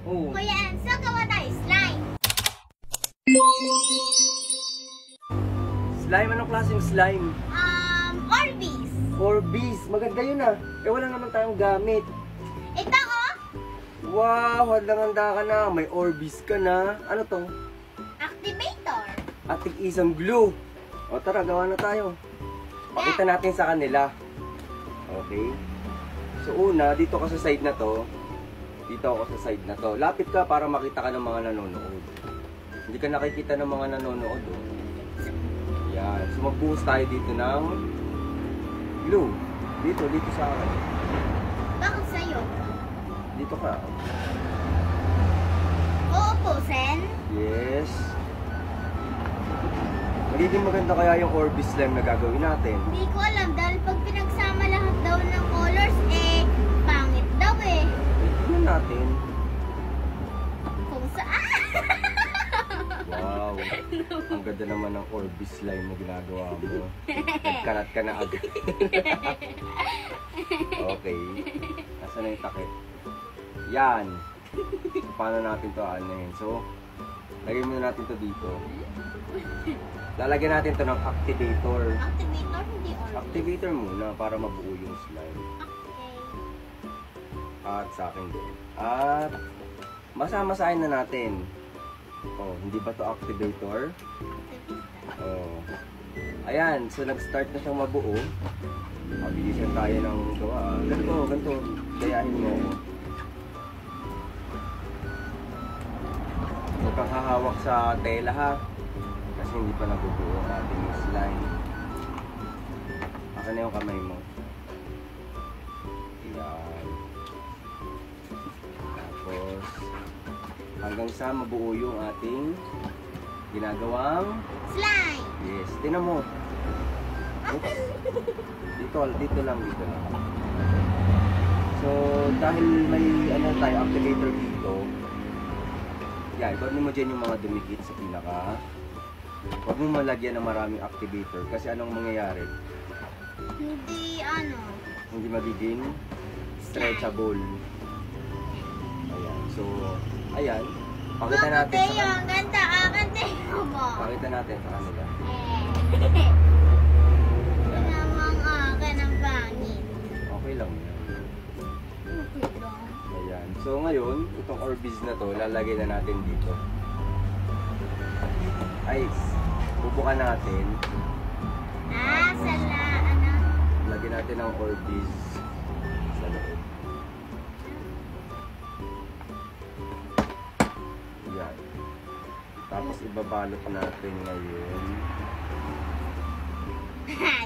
Oo. Kuya Enzo, gawa tayo slime. Slime? Anong klaseng slime? Orbeez. Orbeez. Maganda yun ah. Eh wala naman tayong gamit. Ito oh. Wow, handang-handa ka na. May Orbeez ka na. Ano to? Activator. At isang glue. O tara, gawa na tayo. Pakita natin sa kanila. Okay. So una, dito ka sa side na to. Dito ako sa side na to. Lapit ka para makita ka ng mga nanonood. Hindi ka nakikita ng mga nanonood. Oh. Yan. So magbuhos tayo dito ng glue. Dito sa akin. Bakit sa'yo? Dito ka. Uupusin? Yes. Magiging maganda kaya yung Orbeez slime na gagawin natin. Hindi ko alam dahil pag pinagsama lahat daw ng colors, pangit daw eh. Tignan natin. Kung saan? Wow. Ang ganda naman ng Orbeez slime na ginagawa mo. Nagkarat ka na agad. Okay. Nasaan na yung takip? Yan. Paano natin to anuhin? So, lagyan muna natin to dito. Lalagyan natin to ng activator. Activator, hindi Orbeez. Activator muna para mabuo yung slime. Okay. At sa akin din. At masamasahin na natin. Oh, hindi ba to activator? Oh. Ayan, so nag-start na siyang mabuo. Mabilisan tayo ng gawa. Ganito. Dayahin mo. Huwag kang hahawak sa tela ha. Kasi hindi pa nabubuo ang ating slime. Asan na yung kamay mo? Ayan. Tapos, hanggang sa mabuo yung ating ginagawang Slime! yes, tinan mo. Oops. Dito lang. So, dahil may tayo, activator dito, yan, ibanin mo dyan yung mga dumikit sa pinaka. Huwag mo malagyan ng maraming activator kasi anong mangyayari? Hindi magiging stretchable. Ayan, so, ayan. Pakita natin sa kanila. Ang ganda, mo. Pakita natin sa kanila. Yan namang akin ang pangit. Okay lang yan. Okay lang. Ayan. So ngayon, itong Orbeez na to, lalagay na natin dito. Ay, bubukan natin. Lagyan natin ang Orbeez sa loob. Ayan. Tapos ibabalot natin ngayon. Di ba?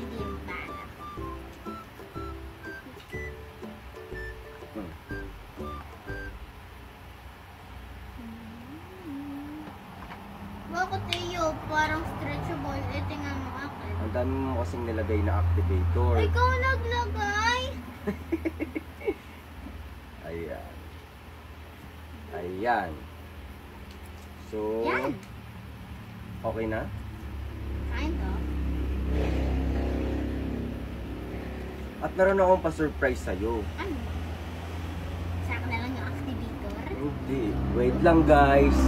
Bakit iyo? Parang stretchable. Tingnan mo akin. Ang dami mo kasing nilagay na activator. Ikaw naglagay? Ayan. Ayan. So, Yan. okay na? Kind of. At meron akong pa-surprise sa'yo. Ano? Sa akin na lang yung activator? Hindi. Wait lang guys.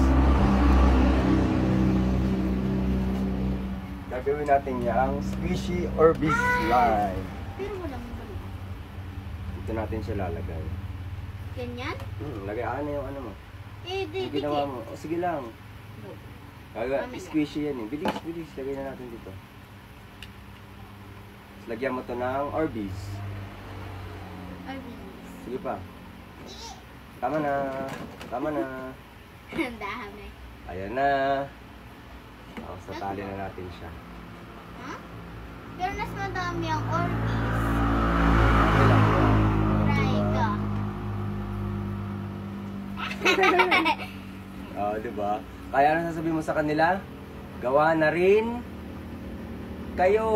Gagawin natin yung squishy Orbeez slime. Pero walang balik. Dito natin siya lalagay. Ganyan? Lagay na yung ano mo. Di. Yung ginawa mo. O sige lang. Go. Mamaya. Squishy yan eh. Bilis. Lagay na natin dito. Lagyan mo to ng Orbeez. Orbeez. Sige pa. Tama na. Ang dami. Ayan na. Tapos natali na natin siya. Ha? Pero mas madami ang Orbeez. Okay lang yan. Try ko. Diba? Kaya ano sasabihin mo sa kanila? Gawa na rin kayo.